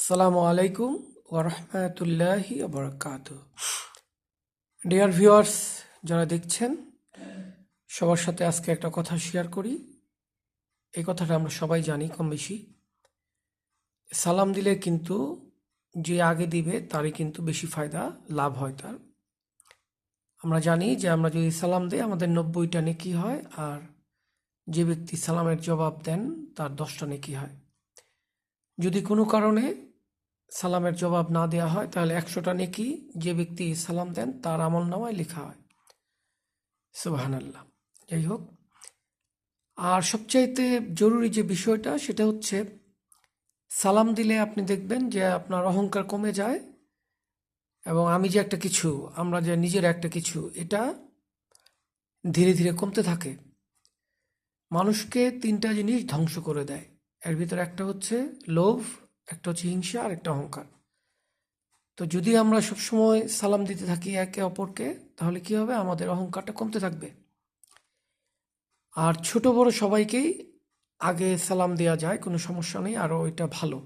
আসসালামু আলাইকুম ওয়া রাহমাতুল্লাহি ওয়া বারাকাতুহু। ডিয়ার ভিউয়ার্স, যারা দেখছেন, সবার সাথে আজকে একটা কথা শেয়ার করি। এই কথাটা আমরা সবাই জানি কম বেশি। সালাম দিলে কিন্তু যে আগে দিবে তারই কিন্তু বেশি ফায়দা লাভ হয় তার। আমরা জানি যে আমরা যদি সালাম দিই আমাদের 90টা নেকি হয়, আর যে ব্যক্তি সালামের জবাব দেন তার 10টা নেকি হয়। যদি কোনো কারণে সালামের জবাব না দেওয়া হয় তাহলে 100টা নেকি যে ব্যক্তি সালাম দেন তার আমলনামায় লেখা হয়। সুবহানাল্লাহ। যাই হোক, আর সবচাইতে জরুরি যে বিষয়টা সেটা হচ্ছে সালাম দিলে আপনি দেখবেন যে আপনার অহংকার কমে যায়, এবং আমি যে একটা কিছু, আমরা যে নিজের একটা কিছু, এটা ধীরে ধীরে কমতে থাকে। মানুষকে তিনটা জিনিস ধ্বংস করে দেয়। এর ভিতরে একটা হচ্ছে লোভ, একটা হচ্ছে হিংসা, আর একটা অহংকার। তো যদি আমরা সবসময় সালাম দিতে থাকি একে অপরকে, তাহলে কি হবে, আমাদের অহংকারটা কমতে থাকবে। আর ছোট বড় সবাইকেই আগে সালাম দেওয়া যায়, কোনো সমস্যা নেই, আরও এটা ভালো।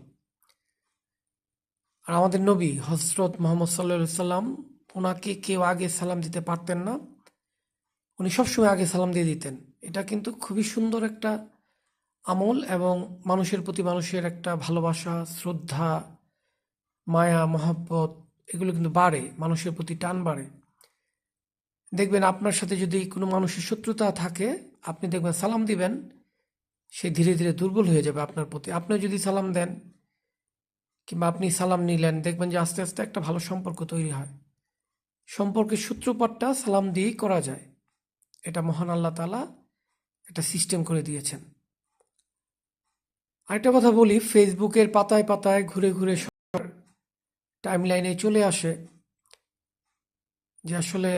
আর আমাদের নবী হজরত মোহাম্মদ সাল্লা সাল্লাম, ওনাকে কেউ আগে সালাম দিতে পারতেন না, উনি সবসময় আগে সালাম দিয়ে দিতেন। এটা কিন্তু খুবই সুন্দর একটা আমল, এবং মানুষের প্রতি মানুষের একটা ভালোবাসা, শ্রদ্ধা, মায়া, মহব্বত, এগুলো কিন্তু বাড়ে, মানুষের প্রতি টান বাড়ে। দেখবেন আপনার সাথে যদি কোনো মানুষের শত্রুতা থাকে, আপনি দেখবেন সালাম দিবেন, সে ধীরে ধীরে দুর্বল হয়ে যাবে আপনার প্রতি। আপনি যদি সালাম দেন কিংবা আপনি সালাম নিলেন, দেখবেন যে আস্তে আস্তে একটা ভালো সম্পর্ক তৈরি হয়। সম্পর্কের সূত্রপাতটা সালাম দিয়েই করা যায়। এটা মহান আল্লাহ তাআলা একটা সিস্টেম করে দিয়েছেন। আরেকটা কথা বলি, ফেসবুকের পাতায় পাতায় ঘুরে ঘুরে টাইমলাইনে চলে আসে যে আসলে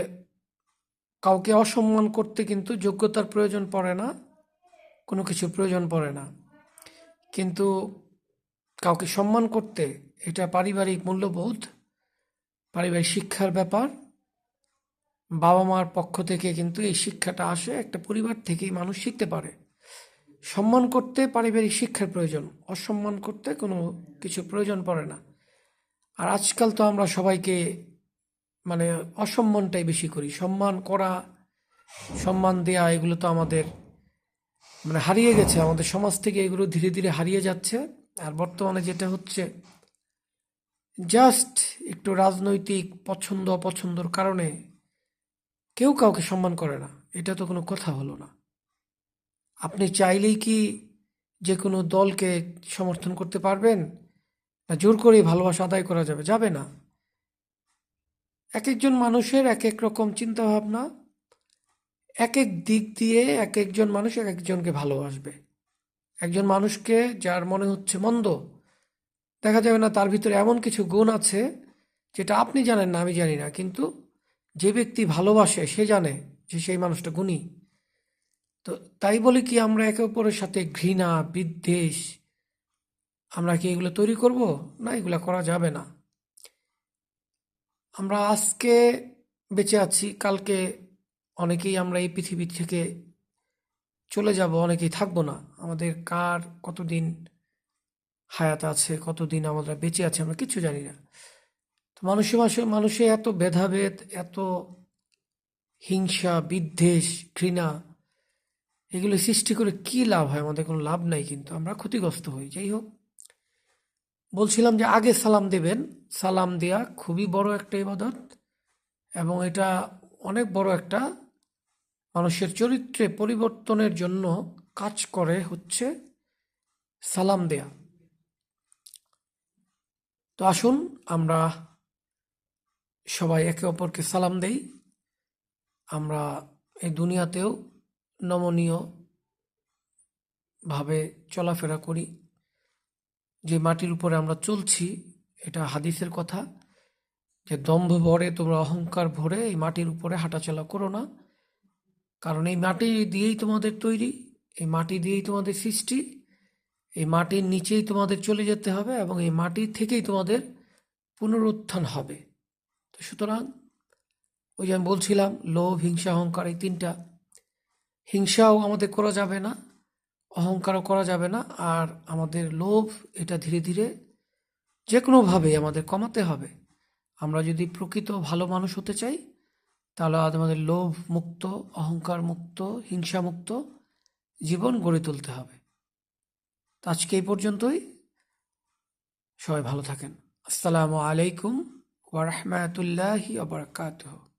কাউকে অসম্মান করতে কিন্তু যোগ্যতার প্রয়োজন পড়ে না, কোনো কিছুর প্রয়োজন পড়ে না। কিন্তু কাউকে সম্মান করতে, এটা পারিবারিক মূল্যবোধ, পারিবারিক শিক্ষার ব্যাপার। বাবা মার পক্ষ থেকে কিন্তু এই শিক্ষাটা আসে, একটা পরিবার থেকেই মানুষ শিখতে পারে। সম্মান করতে পারিবারিক শিক্ষার প্রয়োজন, অসম্মান করতে কোনো কিছু প্রয়োজন পড়ে না। আর আজকাল তো আমরা সবাইকে মানে অসম্মানটাই বেশি করি। সম্মান করা, সম্মান দেয়া, এগুলো তো আমাদের হারিয়ে গেছে, আমাদের সমাজ থেকে এগুলো ধীরে ধীরে হারিয়ে যাচ্ছে। আর বর্তমানে যেটা হচ্ছে, জাস্ট একটু রাজনৈতিক পছন্দ অপছন্দর কারণে কেউ কাউকে সম্মান করে না। এটা তো কোনো কথা হলো না। আপনি চাইলেই কি যে কোনো দলকে সমর্থন করতে পারবেন? না জোর করেই ভালোবাসা আদায় করা যাবে? যাবে না। এক একজন মানুষের এক এক রকম চিন্তা ভাবনা, এক এক দিক দিয়ে এক একজন মানুষ এক একজনকে ভালোবাসবে। একজন মানুষকে যার মনে হচ্ছে মন্দ, দেখা যাবে না তার ভিতরে এমন কিছু গুণ আছে যেটা আপনি জানেন না, আমি জানি না, কিন্তু যে ব্যক্তি ভালোবাসে সে জানে যে সেই মানুষটা গুণী। তো তাই বলে কি আমরা একে অপরের সাথে ঘৃণা, বিদ্বেষ, আমরা কি এগুলো তৈরি করব? না, এগুলো করা যাবে না। আমরা আজকে বেঁচে আছি, কালকে অনেকেই আমরা এই পৃথিবী থেকে চলে যাব, অনেকেই থাকবো না। আমাদের কার কতদিন হায়াত আছে, কতদিন আমরা বেঁচে আছি, আমরা কিচ্ছু জানি না। তো মানুষে এত ভেদাভেদ, এত হিংসা, বিদ্বেষ, ঘৃণা, এগুলো সৃষ্টি করে কি লাভ হয়? আমাদের কোনো লাভ নাই, কিন্তু আমরা ক্ষতিগ্রস্ত হই। যাই হোক, বলছিলাম যে আগে সালাম দেবেন। সালাম দেয়া খুবই বড় একটা ইবাদত, এবং এটা অনেক বড় একটা মানুষের চরিত্রে পরিবর্তনের জন্য কাজ করে হচ্ছে সালাম দেয়া। তো আসুন আমরা সবাই একে অপরকে সালাম দেই। আমরা এই দুনিয়াতেও নমনীয় ভাবে চলাফেরা করি। যে মাটির উপরে আমরা চলছি, এটা হাদিসের কথা, যে দম্ভ ভরে তোমরা অহংকার ভরে এই মাটির উপরে হাঁটাচলা করো না। কারণ এই মাটি দিয়েই তোমাদের তৈরি, এই মাটি দিয়েই তোমাদের সৃষ্টি, এই মাটির নিচেই তোমাদের চলে যেতে হবে, এবং এই মাটি থেকেই তোমাদের পুনরুত্থান হবে। তো সুতরাং ওই যে আমি বলছিলাম, লোভ, হিংসা, অহংকার, এই তিনটা। হিংসাও আমাদের করা যাবে না, অহংকারও করা যাবে না, আর আমাদের লোভ, এটা ধীরে ধীরে যে কোনোভাবেই আমাদের কমাতে হবে। আমরা যদি প্রকৃত ভালো মানুষ হতে চাই, তাহলে আমাদের লোভ মুক্ত, অহংকার মুক্ত, হিংসা মুক্ত জীবন গড়ে তুলতে হবে। তো আজকে এই পর্যন্তই। সবাই ভালো থাকেন। আসসালামু আলাইকুম ওয়া রাহমাতুল্লাহি ওয়া বারাকাতুহু।